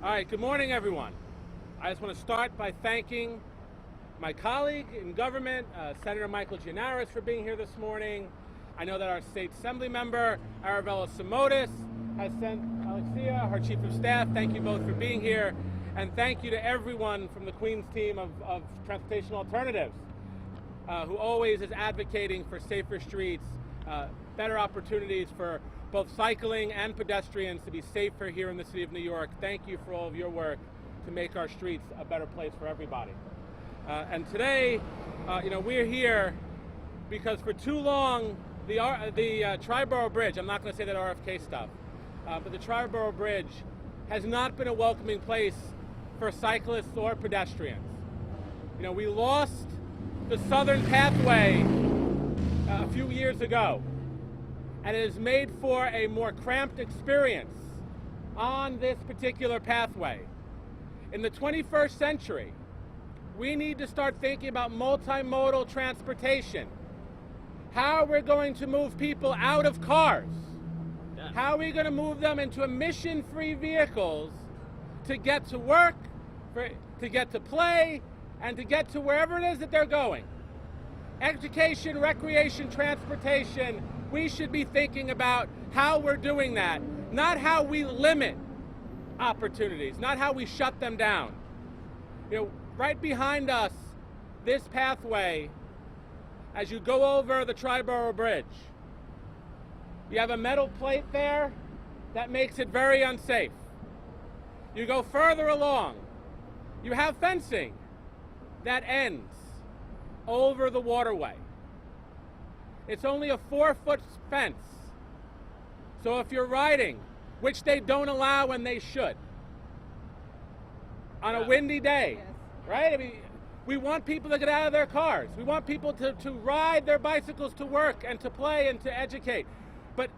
All right, good morning, everyone. I just want to start by thanking my colleague in government, Senator Michael Gianaris, for being here this morning. I know that our state assembly member, Arabella Simotis, has sent Alexia, our chief of staff. Thank you both for being here. And thank you to everyone from the Queens team of Transportation Alternatives, who always is advocating for safer streets, better opportunities for both cycling and pedestrians to be safer here in the city of New York. Thank you for all of your work to make our streets a better place for everybody. And today, we're here because for too long, the Triborough Bridge, I'm not going to say that RFK stuff, but the Triborough Bridge has not been a welcoming place for cyclists or pedestrians. We lost the southern pathway a few years ago, and it has made for a more cramped experience on this particular pathway. In the 21st century, we need to start thinking about multimodal transportation. How we're going to move people out of cars. Yeah. How are we going to move them into emission-free vehicles to get to work, to get to play, and to get to wherever it is that they're going. Education, recreation, transportation, we should be thinking about how we're doing that, not how we limit opportunities, not how we shut them down. Right behind us, this pathway, as you go over the Triborough Bridge, you have a metal plate there that makes it very unsafe. You go further along, you have fencing that ends over the waterway. It's only a 4-foot fence. So if you're riding, which they don't allow when they should, on a windy day, right? I mean, we want people to get out of their cars. We want people to ride their bicycles to work and to play and to educate. But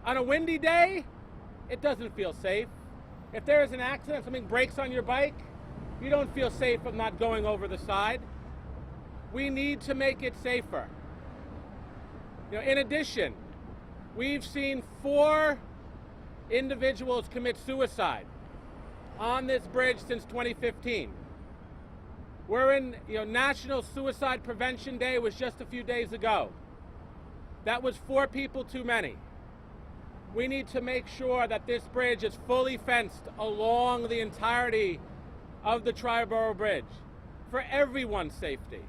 on a windy day, it doesn't feel safe. If there is an accident, something breaks on your bike, you don't feel safe of not going over the side. We need to make it safer. In addition, we've seen 4 individuals commit suicide on this bridge since 2015. We're in, National Suicide Prevention Day was just a few days ago. That was 4 people too many. We need to make sure that this bridge is fully fenced along the entirety of the Triborough Bridge for everyone's safety.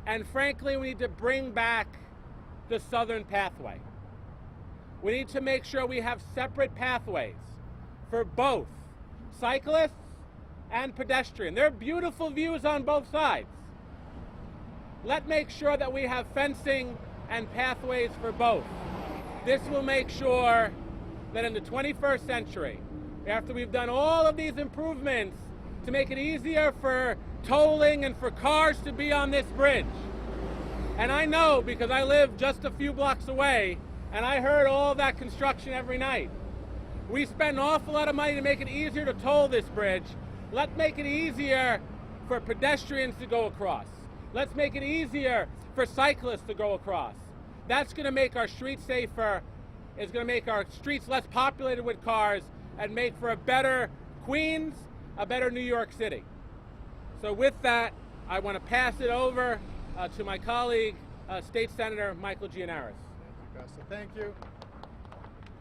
And frankly, we need to bring back the southern pathway. We need to make sure we have separate pathways for both cyclists and pedestrian. There are beautiful views on both sides. Let's make sure that we have fencing and pathways for both. This will make sure that in the 21st century, after we've done all of these improvements to make it easier for tolling and for cars to be on this bridge, and I know because I live just a few blocks away and I heard all that construction every night. We spend an awful lot of money to make it easier to toll this bridge. Let's make it easier for pedestrians to go across. Let's make it easier for cyclists to go across. That's going to make our streets safer. It's going to make our streets less populated with cars and make for a better Queens, a better New York City. So with that, I want to pass it over to my colleague, State Senator Michael Gianaris. Thank you.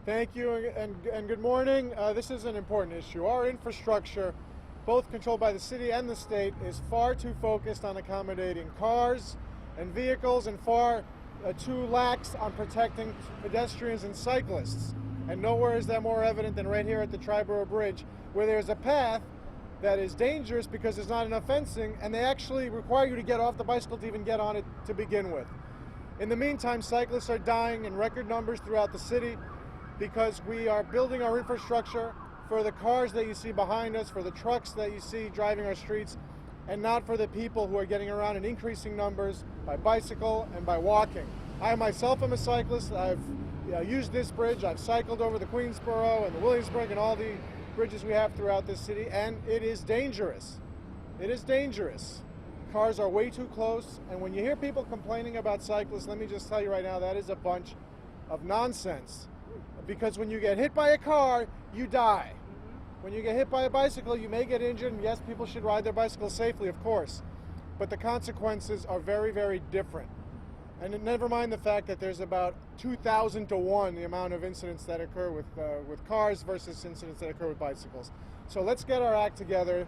Thank you, and good morning. This is an important issue. Our infrastructure, both controlled by the city and the state, is far too focused on accommodating cars and vehicles and far too lax on protecting pedestrians and cyclists. And nowhere is that more evident than right here at the Triborough Bridge, where there's a path that is dangerous because there's not enough fencing, and they actually require you to get off the bicycle to even get on it to begin with. In the meantime, cyclists are dying in record numbers throughout the city because we are building our infrastructure for the cars that you see behind us, for the trucks that you see driving our streets, and not for the people who are getting around in increasing numbers by bicycle and by walking. I myself am a cyclist. I've used this bridge. I've cycled over the Queensboro and the Williamsburg and all the bridges we have throughout this city, and it is dangerous. It is dangerous. Cars are way too close, and when you hear people complaining about cyclists, let me just tell you right now, that is a bunch of nonsense. Because when you get hit by a car, you die. When you get hit by a bicycle, you may get injured, and yes, people should ride their bicycles safely, of course, but the consequences are very, very different. And never mind the fact that there's about 2,000 to 1 the amount of incidents that occur with cars versus incidents that occur with bicycles. So let's get our act together.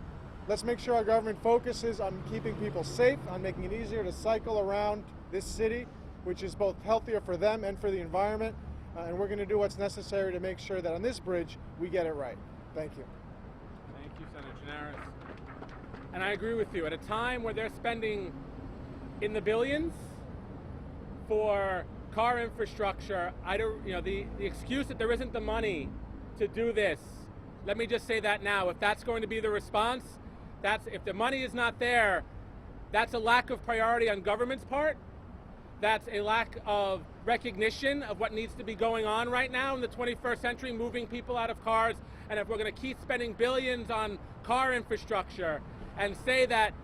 Let's make sure our government focuses on keeping people safe, on making it easier to cycle around this city, which is both healthier for them and for the environment. And we're going to do what's necessary to make sure that on this bridge we get it right. Thank you. Thank you, Senator Gianaris. And I agree with you. At a time where they're spending in the billions for car infrastructure, the excuse that there isn't the money to do this, let me just say that now. If that's going to be the response, if the money is not there, that's a lack of priority on government's part. That's a lack of recognition of what needs to be going on right now in the 21st century, moving people out of cars. And if we're going to keep spending billions on car infrastructure and say that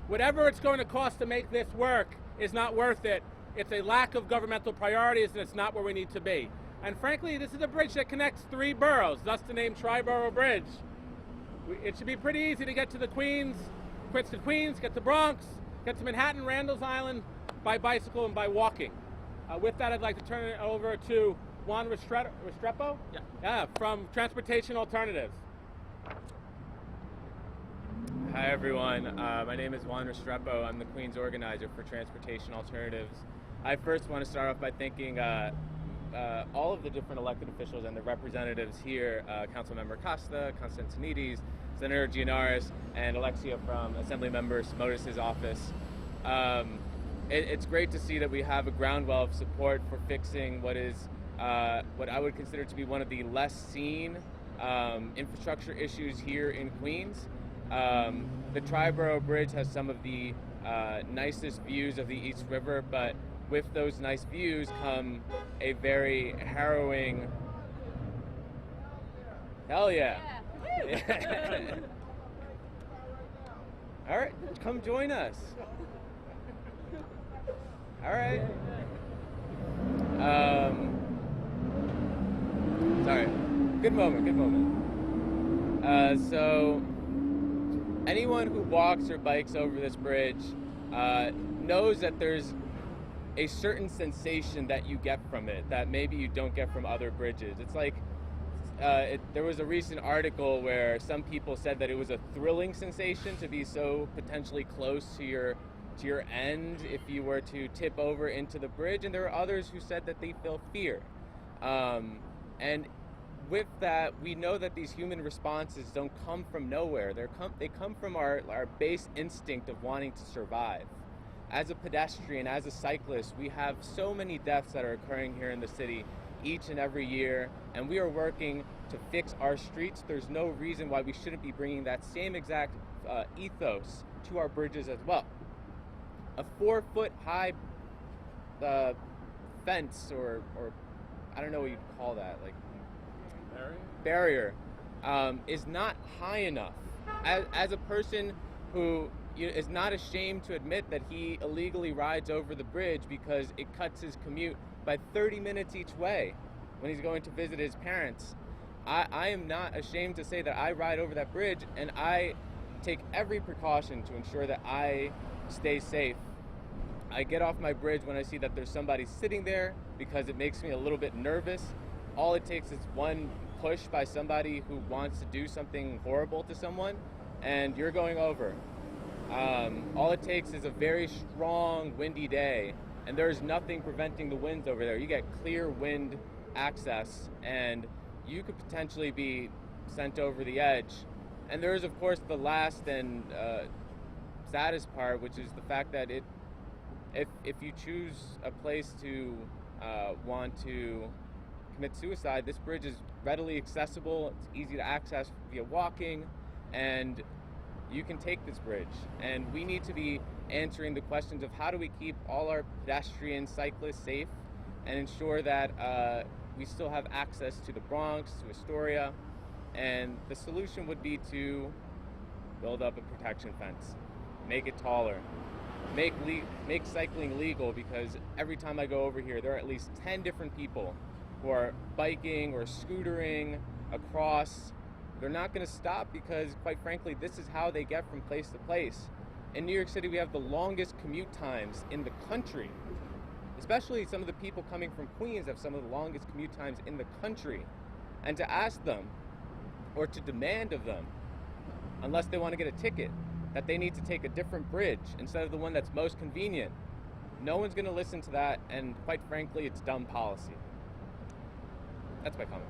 whatever it's going to cost to make this work is not worth it, it's a lack of governmental priorities, and it's not where we need to be. And frankly, this is a bridge that connects 3 boroughs, thus the name Triborough Bridge. It should be pretty easy to get to the Queens, get to Bronx, get to Manhattan, Randall's Island by bicycle and by walking. With that, I'd like to turn it over to Juan Restrepo? Yeah, from Transportation Alternatives. Hi everyone, my name is Juan Restrepo. I'm the Queens organizer for Transportation Alternatives. I first want to start off by thanking all of the different elected officials and the representatives here, Councilmember Costa, Constantinides, Senator Gianaris, and Alexia from Assemblymember Smodis' office. It's great to see that we have a groundwell of support for fixing what I would consider to be one of the less seen infrastructure issues here in Queens. The Triborough Bridge has some of the nicest views of the East River, but with those nice views come a very harrowing... Hell yeah! All right, come join us. All right. Sorry. Good moment. So, anyone who walks or bikes over this bridge knows that there's a certain sensation that you get from it that maybe you don't get from other bridges. It's like there was a recent article where some people said that it was a thrilling sensation to be so potentially close to your end if you were to tip over into the bridge, and there are others who said that they feel fear. And with that, we know that these human responses don't come from nowhere. They come from our base instinct of wanting to survive. As a pedestrian, as a cyclist, we have so many deaths that are occurring here in the city each and every year, and we are working to fix our streets. There's no reason why we shouldn't be bringing that same exact ethos to our bridges as well. A 4-foot high fence, or I don't know what you'd call that, like barrier, is not high enough. As a person who is not ashamed to admit that he illegally rides over the bridge because it cuts his commute by 30 minutes each way when he's going to visit his parents, I am not ashamed to say that I ride over that bridge, and I take every precaution to ensure that I stay safe. I get off my bridge when I see that there's somebody sitting there because it makes me a little bit nervous. All it takes is one push by somebody who wants to do something horrible to someone, and you're going over. All it takes is a very strong, windy day, and there's nothing preventing the winds over there. You get clear wind access, and you could potentially be sent over the edge. And there is, of course, the last and saddest part, which is the fact that if you choose a place to want to commit suicide, this bridge is readily accessible. It's easy to access via walking, and you can take this bridge. And we need to be answering the questions of how do we keep all our pedestrians, cyclists safe, and ensure that we still have access to the Bronx, to Astoria. And the solution would be to build up a protection fence, make it taller, make cycling legal, because every time I go over here, there are at least 10 different people who are biking or scootering across They're not going to stop because, quite frankly, this is how they get from place to place. In New York City, we have the longest commute times in the country. Especially some of the people coming from Queens have some of the longest commute times in the country. And to ask them, or to demand of them, unless they want to get a ticket, that they need to take a different bridge instead of the one that's most convenient, no one's going to listen to that, and quite frankly, it's dumb policy. That's my comment.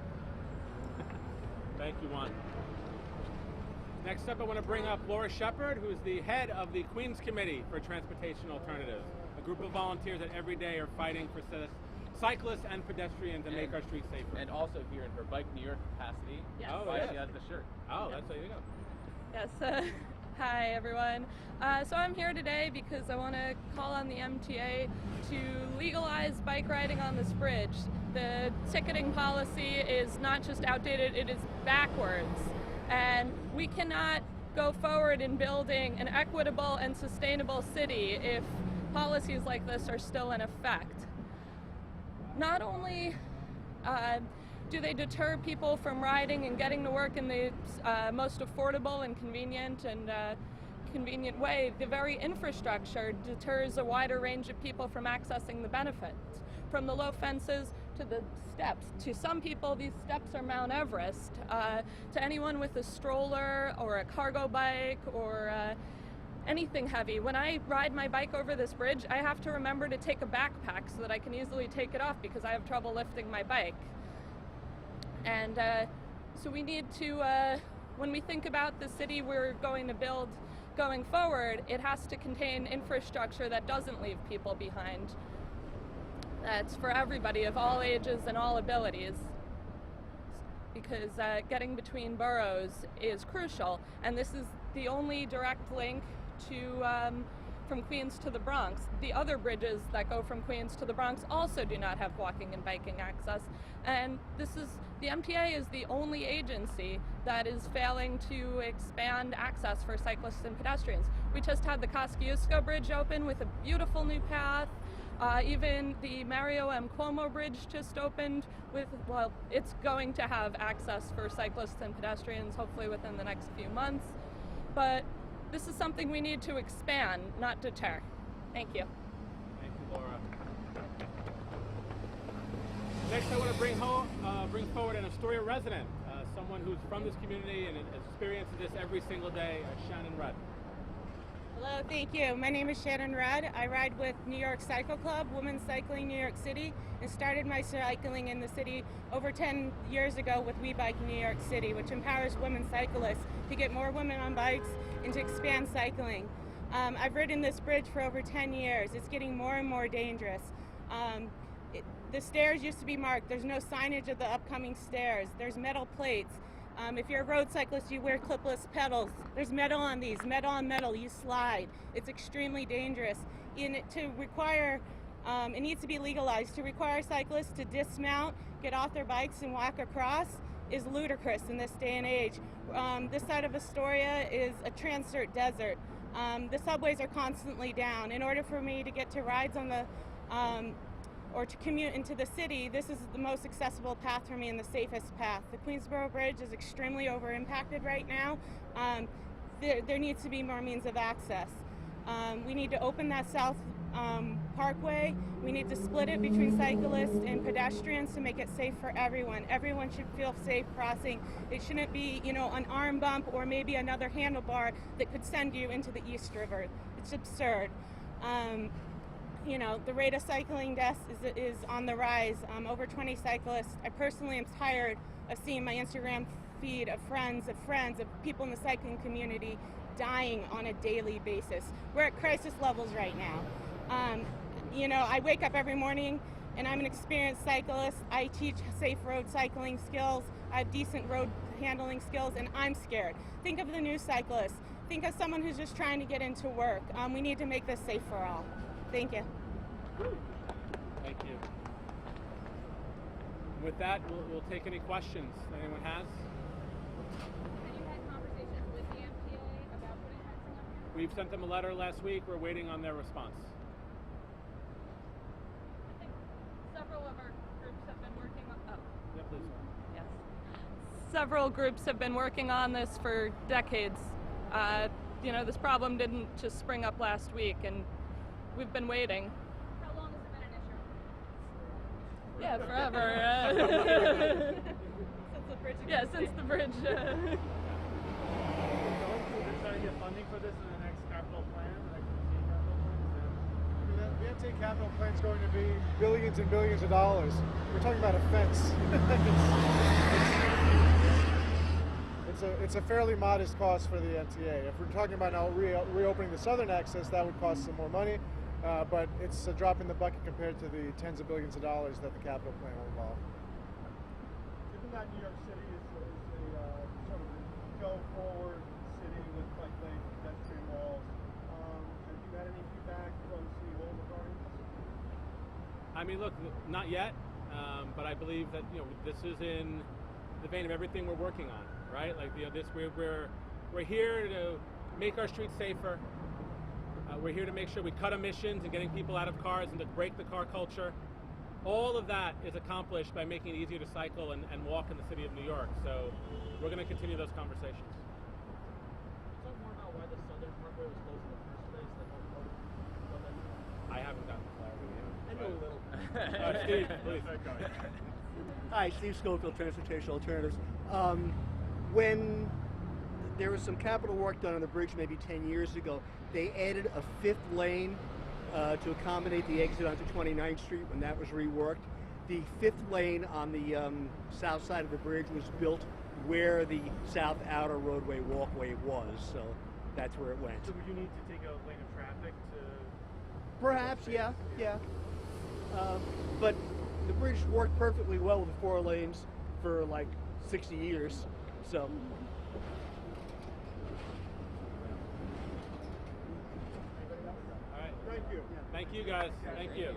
Thank you, Juan. Next up, I want to bring up Laura Shepard, who is the head of the Queens Committee for Transportation Alternatives, a group of volunteers that every day are fighting for cyclists and pedestrians and make our streets safer. And also here in her Bike New York capacity, Yes. Oh, why yes. she has the shirt. Oh, that's how you go. Yes. Hi, everyone. So I'm here today because I want to call on the MTA to legalize bike riding on this bridge. The ticketing policy is not just outdated, it is backwards. And we cannot go forward in building an equitable and sustainable city if policies like this are still in effect. Not only do they deter people from riding and getting to work in the most affordable and convenient way, the very infrastructure deters a wider range of people from accessing the benefits. From the low fences to the steps. To some people, these steps are Mount Everest. To anyone with a stroller or a cargo bike or anything heavy. When I ride my bike over this bridge, I have to remember to take a backpack so that I can easily take it off because I have trouble lifting my bike. And so we need to, when we think about the city we're going to build going forward, it has to contain infrastructure that doesn't leave people behind. That's for everybody of all ages and all abilities, because getting between boroughs is crucial, and this is the only direct link to from Queens to the Bronx. The other bridges that go from Queens to the Bronx also do not have walking and biking access, and the MTA is the only agency that is failing to expand access for cyclists and pedestrians. We just had the Kosciuszko Bridge open with a beautiful new path. Even the Mario M. Cuomo Bridge just opened with, well, it's going to have access for cyclists and pedestrians hopefully within the next few months. But this is something we need to expand, not deter. Thank you. Thank you, Laura. Next, I want to bring forward an Astoria resident, someone who's from this community and experiences this every single day, Shannon Rudd. Hello, thank you. My name is Shannon Rudd. I ride with New York Cycle Club, Women's Cycling New York City, and started my cycling in the city over 10 years ago with We Bike New York City, which empowers women cyclists to get more women on bikes and to expand cycling. I've ridden this bridge for over 10 years. It's getting more and more dangerous. The stairs used to be marked. There's no signage of the upcoming stairs. There's metal plates. If you're a road cyclist, you wear clipless pedals. There's metal on these, metal on metal, you slide. It's extremely dangerous. It needs to be legalized. To require cyclists to dismount, get off their bikes and walk across is ludicrous in this day and age. This side of Astoria is a transert desert. The subways are constantly down. In order for me to get to rides on the or to commute into the city, this is the most accessible path for me and the safest path. The Triborough Bridge is extremely over-impacted right now. There needs to be more means of access. We need to open that South Parkway. We need to split it between cyclists and pedestrians to make it safe for everyone. Everyone should feel safe crossing. It shouldn't be, an arm bump or maybe another handlebar that could send you into the East River. It's absurd. The rate of cycling deaths is on the rise. Over 20 cyclists. I personally am tired of seeing my Instagram feed of friends, of people in the cycling community dying on a daily basis. We're at crisis levels right now. I wake up every morning and I'm an experienced cyclist. I teach safe road cycling skills. I have decent road handling skills, and I'm scared. Think of the new cyclists. Think of someone who's just trying to get into work. We need to make this safe for all. Thank you. Thank you. With that, we'll take any questions that anyone has. Have you had conversations with the MTA about putting fencing up here? We've sent them a letter last week. We're waiting on their response. I think several of our groups have been working on. Yeah, please. Yes. Several groups have been working on this for decades. This problem didn't just spring up last week, and we've been waiting. How long has it been an issue? Yeah, forever. Since the bridge Yeah, since the bridge. They're trying to get funding for this in the next capital plan, like The MTA capital plan is going to be billions and billions of dollars. We're talking about a fence. It's a fairly modest cost for the MTA. If we're talking about now reopening the southern access, that would cost some more money, but it's a drop in the bucket compared to the tens of billions of dollars that the capital plan will involve. Given that New York City is a sort of go-forward city with bike lanes, pedestrian walls, have you had any feedback from City Hall regarding this? I mean, look, not yet, but I believe that this is in the vein of everything we're working on, right? Like we're here to make our streets safer. We're here to make sure we cut emissions and getting people out of cars and to break the car culture. All of that is accomplished by making it easier to cycle and walk in the city of New York. So we're going to continue those conversations. Can you talk more about why the southern parkway was closed in the first place? I haven't gotten clarity yet. I know a little. Steve, please. Hi, Steve Schofield, Transportation Alternatives. When there was some capital work done on the bridge maybe 10 years ago, they added a fifth lane to accommodate the exit onto 29th Street when that was reworked. The fifth lane on the south side of the bridge was built where the south outer roadway walkway was, so that's where it went. So would you need to take a lane of traffic to... Perhaps, yeah. But the bridge worked perfectly well with the 4 lanes for like 60 years, so. All right. Thank you. Thank you, guys. Thank you.